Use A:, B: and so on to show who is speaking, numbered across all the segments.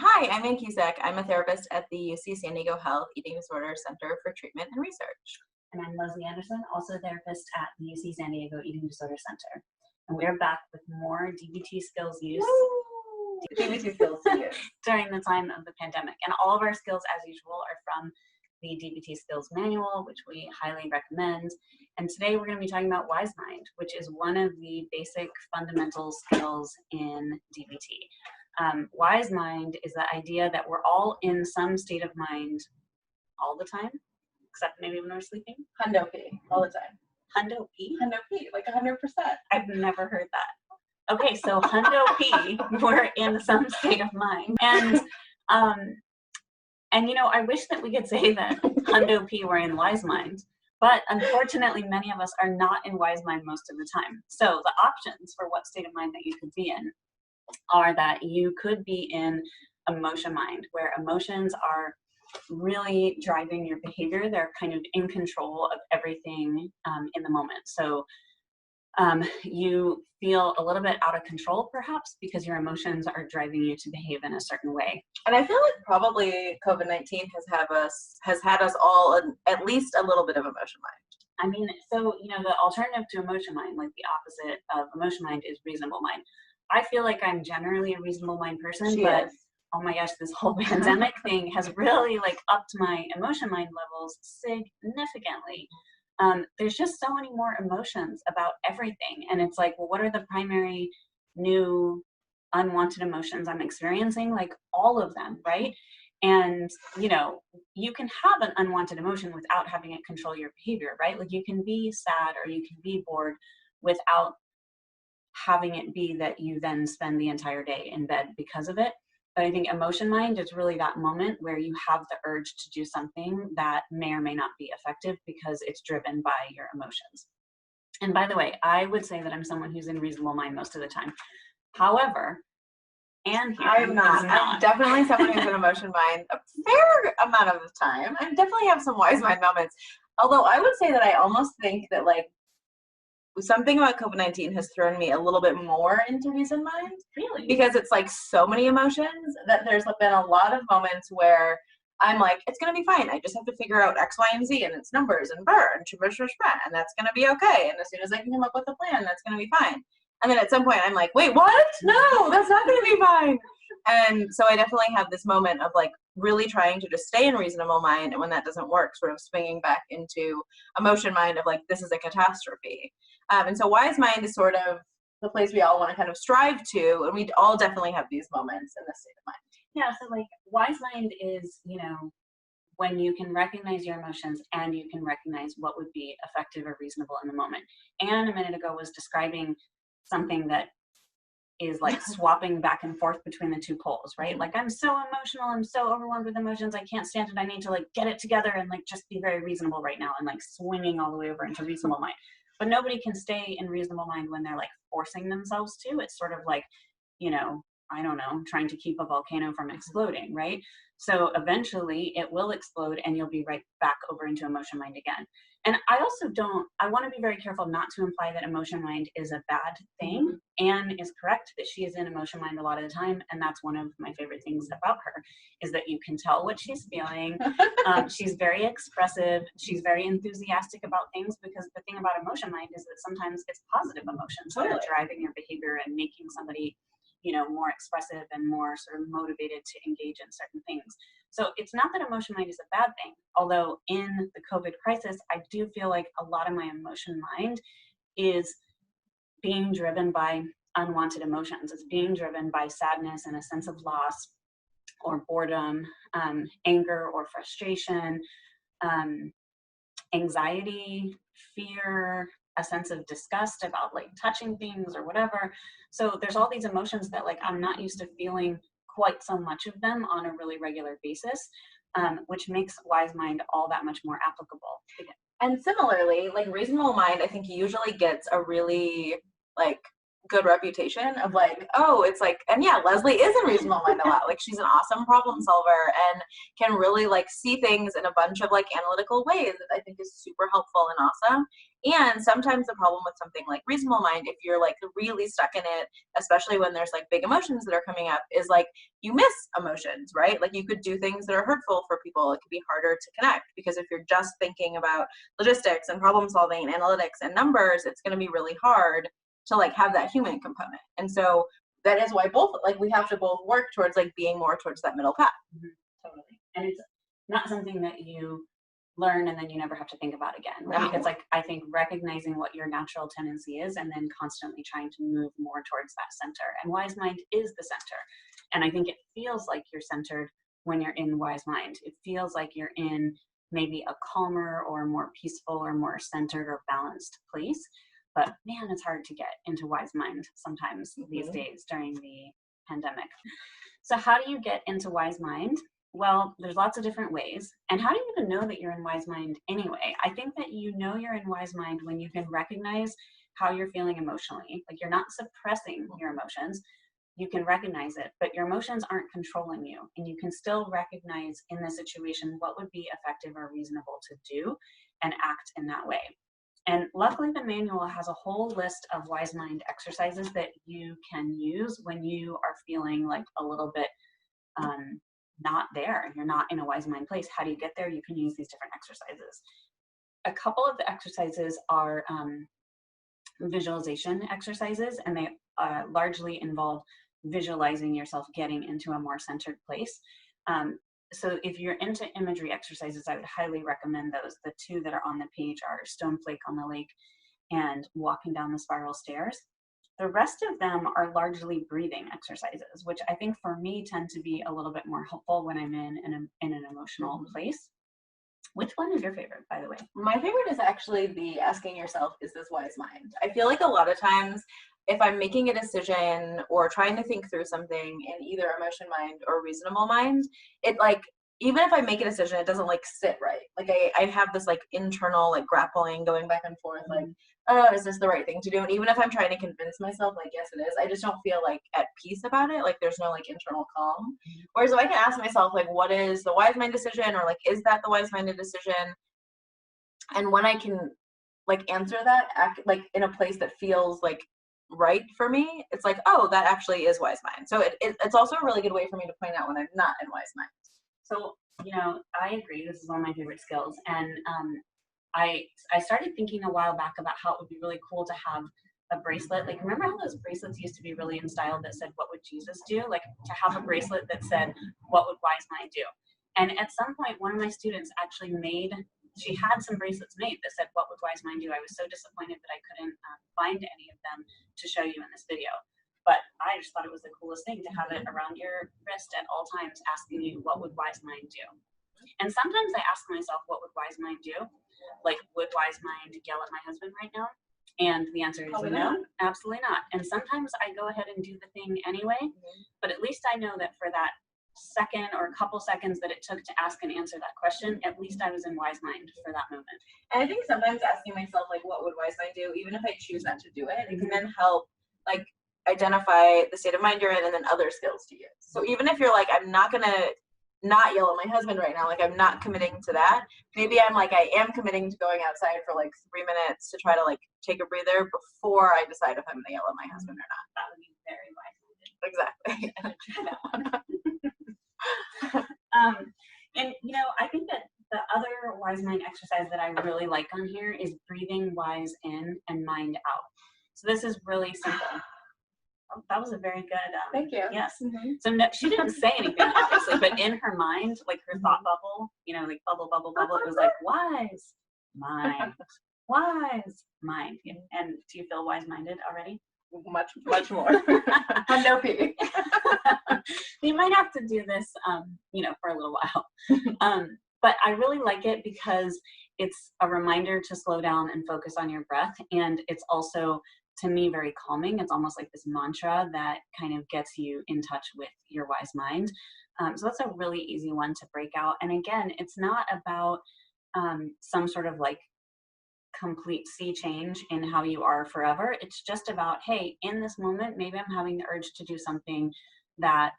A: Hi, I'm Anne Cusack. I'm a therapist at the UC San Diego Health Eating Disorder Center for Treatment and Research.
B: And I'm Leslie Anderson, also a therapist at the UC San Diego Eating Disorder Center. And we're back with more DBT skills use.
A: DBT skills to use.
B: During the time of the pandemic. And all of our skills, as usual, are from the DBT skills manual, which we highly recommend. And today we're going to be talking about wise mind, which is one of the basic fundamental skills in DBT. Wise mind is the idea that we're all in some state of mind all the time, except maybe when we're sleeping.
A: Hundo P, all the time.
B: Hundo P?
A: Hundo P, like 100%.
B: I've never heard that. Okay, so Hundo P, we're in some state of mind. And you know, I wish that we could say that Hundo P, we're in wise mind, but unfortunately, many of us are not in wise mind most of the time. So the options for what state of mind that you could be in are that you could be in emotion mind, where emotions are really driving your behavior. They're kind of in control of everything in the moment. So you feel a little bit out of control, perhaps, because your emotions are driving you to behave in a certain way.
A: And I feel like probably COVID-19 has had us all at least a little bit of emotion mind.
B: I mean, so, you know, the alternative to emotion mind, like the opposite of emotion mind, is reasonable mind. I feel like I'm generally a reasonable mind person, but oh my gosh, this whole pandemic thing has really like upped my emotion mind levels significantly. There's just so many more emotions about everything. And it's like, well, what are the primary new unwanted emotions I'm experiencing? Like all of them, right? And, you know, you can have an unwanted emotion without having it control your behavior, right? Like you can be sad or you can be bored without having it be that you then spend the entire day in bed because of it. But I think emotion mind is really that moment where you have the urge to do something that may or may not be effective because it's driven by your emotions. And by the way, I would say that I'm someone who's in reasonable mind most of the time. However, Anne here
A: I'm not.
B: is not.
A: I'm definitely someone who's in emotion mind a fair amount of the time. I definitely have some wise mind moments. Although I would say that I almost think that like something about COVID-19 has thrown me a little bit more into reason mind.
B: Really?
A: Because it's like so many emotions that there's been a lot of moments where I'm like, it's going to be fine. I just have to figure out X, Y, and Z and its numbers and and that's going to be okay. And as soon as I can come up with a plan, that's going to be fine. And then at some point I'm like, wait, what? No, that's not going to be fine. And so I definitely have this moment of like really trying to just stay in reasonable mind. And when that doesn't work, sort of swinging back into emotion mind of like, this is a catastrophe. And so wise mind is sort of the place we all want to kind of strive to. And we all definitely have these moments in this state of mind.
B: Yeah, so like wise mind is, you know, when you can recognize your emotions and you can recognize what would be effective or reasonable in the moment. Anne a minute ago was describing something that is like swapping back and forth between the two poles, right? Like I'm so emotional, I'm so overwhelmed with emotions, I can't stand it, I need to like get it together and like just be very reasonable right now, and like swinging all the way over into reasonable mind. But nobody can stay in reasonable mind when they're like forcing themselves to. It's sort of like, you know, I don't know, trying to keep a volcano from exploding, right? So eventually it will explode and you'll be right back over into emotion mind again. And I want to be very careful not to imply that emotion mind is a bad thing. Anne is correct that she is in emotion mind a lot of the time. And that's one of my favorite things about her, is that you can tell what she's feeling. She's very expressive. She's very enthusiastic about things, because the thing about emotion mind is that sometimes it's positive emotions that are driving your behavior and making somebody, you know, more expressive and more sort of motivated to engage in certain things. So it's not that emotion mind is a bad thing, although in the COVID crisis, I do feel like a lot of my emotion mind is being driven by unwanted emotions. It's being driven by sadness and a sense of loss or boredom, anger or frustration, anxiety, fear, a sense of disgust about like touching things or whatever. So there's all these emotions that like I'm not used to feeling quite so much of them on a really regular basis, which makes wise mind all that much more applicable.
A: And similarly, like reasonable mind, I think usually gets a really like good reputation of like, oh, it's like, and yeah, Leslie is in reasonable mind a lot. Like she's an awesome problem solver and can really like see things in a bunch of like analytical ways that I think is super helpful and awesome. And sometimes the problem with something like reasonable mind, if you're like really stuck in it, especially when there's like big emotions that are coming up, is like you miss emotions, right? Like you could do things that are hurtful for people. It could be harder to connect because if you're just thinking about logistics and problem solving and analytics and numbers, it's going to be really hard to like have that human component. And so that is why both, like we have to both work towards like being more towards that middle path.
B: Totally. And it's not something that you learn and then you never have to think about again. Like,
A: No.
B: it's like, I think recognizing what your natural tendency is and then constantly trying to move more towards that center. And wise mind is the center. And I think it feels like you're centered when you're in wise mind. It feels like you're in maybe a calmer or more peaceful or more centered or balanced place. But man, it's hard to get into wise mind sometimes these days during the pandemic. So how do you get into wise mind? Well, there's lots of different ways. And how do you even know that you're in wise mind anyway? I think that you know you're in wise mind when you can recognize how you're feeling emotionally. Like you're not suppressing your emotions. You can recognize it, but your emotions aren't controlling you. And you can still recognize in the situation what would be effective or reasonable to do and act in that way. And luckily, the manual has a whole list of wise mind exercises that you can use when you are feeling like a little bit not there and you're not in a wise mind place. How do you get there? You can use these different exercises. A couple of the exercises are visualization exercises, and they largely involve visualizing yourself getting into a more centered place. So if you're into imagery exercises, I would highly recommend those. The two that are on the page are Stone Flake on the Lake and Walking Down the Spiral Stairs. The rest of them are largely breathing exercises, which I think for me tend to be a little bit more helpful when I'm in an emotional place. Which one is your favorite, by the way?
A: My favorite is actually the asking yourself, is this wise mind? I feel like a lot of times if I'm making a decision or trying to think through something in either emotion mind or reasonable mind, it like, even if I make a decision, it doesn't like sit right. Like I have this like internal like grappling going back and forth, like, oh, is this the right thing to do? And even if I'm trying to convince myself, like, yes, it is, I just don't feel like at peace about it. Like there's no like internal calm. Whereas if I can ask myself, like, what is the wise mind decision? Or like, is that the wise minded decision? And when I can like answer that, act like in a place that feels like right for me, it's like, oh, that actually is wise mind. So it's also a really good way for me to point out when I'm not in wise mind.
B: So, you know, I agree. This is one of my favorite skills. And I started thinking a while back about how it would be really cool to have a bracelet. Like, remember how those bracelets used to be really in style that said, what would Jesus do? Like, to have a bracelet that said, what would wise mind do? And at some point, one of my students actually she had some bracelets made that said, what would wise mind do? I was so disappointed that I couldn't find any of them to show you in this video. But I just thought it was the coolest thing to have it around your wrist at all times, asking you, what would wise mind do? And sometimes I ask myself, what would wise mind do? Like, would wise mind yell at my husband right now? And the answer is no, absolutely not. And sometimes I go ahead and do the thing anyway, but at least I know that for that second or a couple seconds that it took to ask and answer that question, at least I was in wise mind for that moment.
A: And I think sometimes asking myself, like, what would wise mind do? Even if I choose not to do it, it can then help, like, identify the state of mind you're in and then other skills to use. So even if you're like, I'm not going to not yell at my husband right now, like I'm not committing to that, maybe I'm like, I am committing to going outside for like 3 minutes to try to like take a breather before I decide if I'm going to yell at my husband or not.
B: That would be very wise.
A: Exactly.
B: And you know, I think that the other wise mind exercise that I really like on here is breathing wise in and mind out. So this is really simple. Oh, that was a very good.
A: Thank you.
B: Yes. So no, she didn't say anything, obviously, but in her mind, like her thought bubble, you know, like bubble, bubble, bubble, it was like wise mind, wise mind. And do you feel wise-minded already?
A: Much more. No pee.
B: You might have to do this, you know, for a little while. But I really like it because it's a reminder to slow down and focus on your breath. And it's also, to me, very calming. It's almost like this mantra that kind of gets you in touch with your wise mind. So that's a really easy one to break out. And again, it's not about some sort of like complete sea change in how you are forever. It's just about, hey, in this moment, maybe I'm having the urge to do something that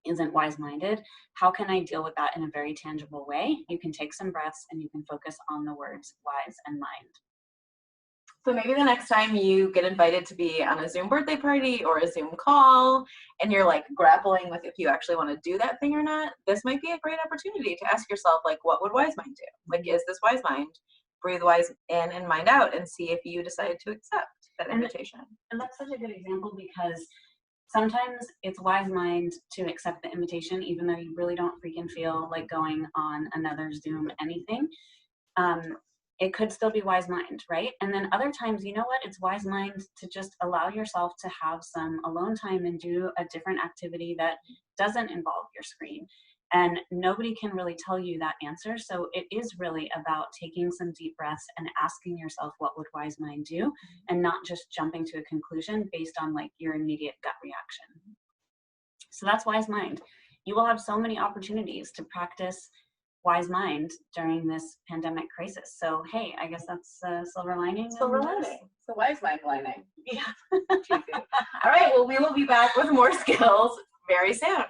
B: isn't wise-minded. How can I deal with that in a very tangible way? You can take some breaths and you can focus on the words wise and mind.
A: So maybe the next time you get invited to be on a Zoom birthday party or a Zoom call and you're like grappling with if you actually want to do that thing or not, this might be a great opportunity to ask yourself, like, what would wise mind do? Like, is this wise mind? Breathe wise in and mind out and see if you decide to accept that invitation.
B: And that's such a good example, because sometimes it's wise mind to accept the invitation, even though you really don't freaking feel like going on another Zoom anything. It could still be wise mind, right? And then other times, you know what? It's wise mind to just allow yourself to have some alone time and do a different activity that doesn't involve your screen. And nobody can really tell you that answer. So it is really about taking some deep breaths and asking yourself, what would wise mind do? And not just jumping to a conclusion based on like your immediate gut reaction. So that's wise mind. You will have so many opportunities to practice wise mind during this pandemic crisis. So, hey, I guess that's silver lining.
A: Silver lining. So wise mind lining.
B: Yeah.
A: All right. Well, we will be back with more skills very soon.